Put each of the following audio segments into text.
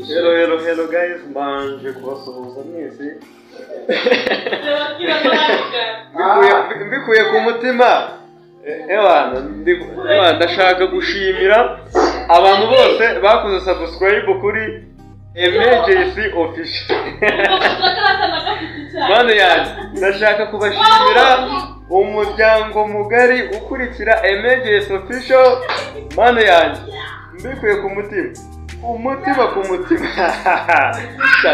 Hello guys, mbanje kubasuhuza mwese. Mbikuye ku mutima. Ndashaka gushimira abantu bose bakoze subscribe kuri Emergency Official. Mano yanjye, ndashaka kubashimira umuryango mugari ukurikira Emergency Official. Mano yanjye, mbikuye ku mutima. Umutima ku mutima.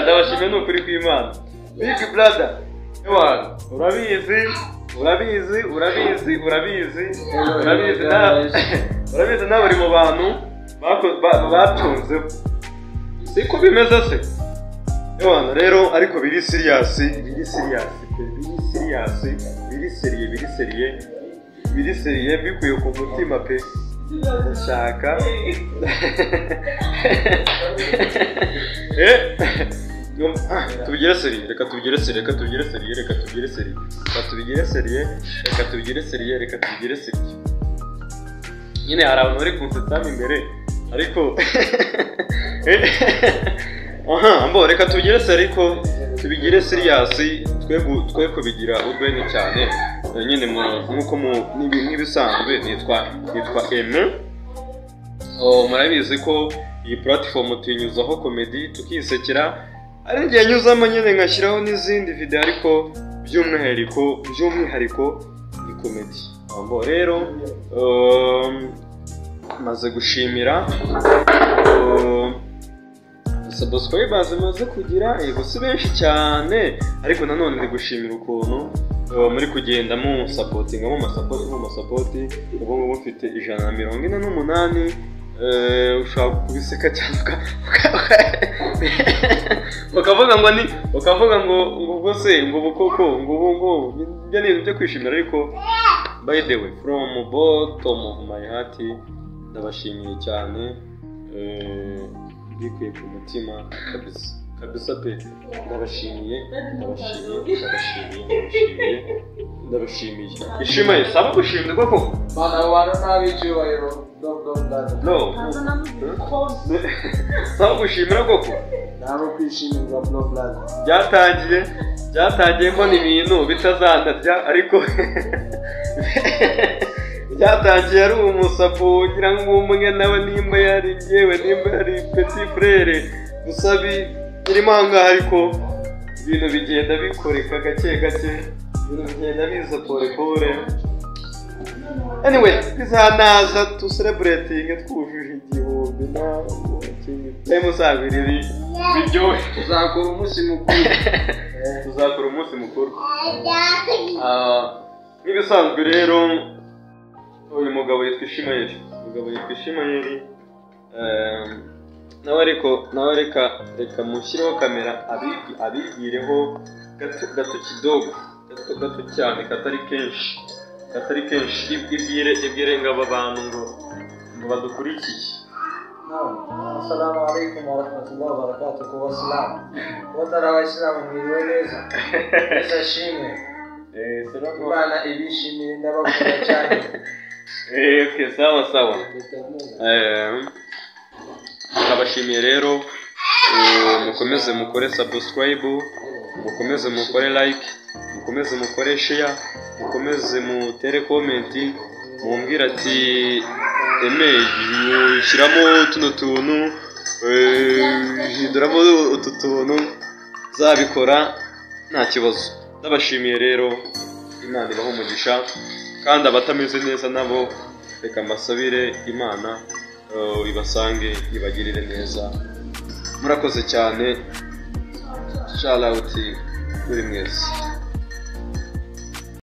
Ndabashimira n'ukuri kw'Imana. Big brother, urabizi nawe uri mu bantu batunzeho. Siko bimeze se. Rero ariko biri serious bikuye ku mutima pe. Ndashaka tubigire seriye, reka tubigire seriye. Nyine hari abantu bari kunsetamo imbere ariko reka tubigire seriye ariko tubigire serious, twe kubigira urwenya cyane. Nyine nkuko nk'ibisanzwe nitwa M. Murabizi ko iyi platform tuyinyuzaho comedy tukisekera, ari ngiye nyuzamo nyine ngashyiraho n'izindi video ariko by'umwihariko ni comedy. Rero maze gushimira subscribers maze kugira si benshi cyane, ariko nanone ndi gushimira ukuntu muri kugenda mu supporting mu masapoti. Ubu ngubu mfite 148. Ushaka kubiseka cyane ukavuga ngo ubwo se ngo bukoko ngo ibyo ni ibyo kwishimira. Ariko by the way, from bottom of my heart ndabashimiye cyane, bikuye ku mutima kabisa pe. Ndabashimiye ishimye saba gushimirwa ko bana wana nabicyubahiro no saba gushimira koko nabo kwishimirwa blood byatangiye ko ni ibintu bitazandarya, ariko byatangiye ari umusapo ugira ngo umwe nawe nimba yari petit frere gusa birimo ahangaha, ariko ibintu bigenda bikoreka gake ibintu bigenda biza pole. Anyway, bizanaza tu celebrating twujuje igihumbi na musabiri biryohe. Tuzakora umunsi mukuru. Nk'ibisanzwe rero uyu mugabo yitwa Ishimayeli. Nawe reka mushyireho kamera abigireho gato kidogo, gato cyane, katari kenshi ibwire ngaba abantu ngo badukurikiye. Assalamu alaikum wa rahmatullahi wa barakatuh. Wasalamu w'Abayisilamu mwiriwe neza. Esashimwe Imana ibishimiye ndabakunda cyane. Okay, sawa. Ndabashimiye rero, mukomeze mukore subscribe, mukomeze mukore like, mukomeze mukore share, mukomeze mutere comment, mumbwira ati shyiramo tuno tuntu, hinduramo utu tuntu, zabikora nta kibazo. Ndabashimiye rero, Imana ibaho umugisha, kandi abatameze neza nabo reka mbasabire Imana ibasange ibagirire neza. Murakoze cyane. Shout out kuri mwese.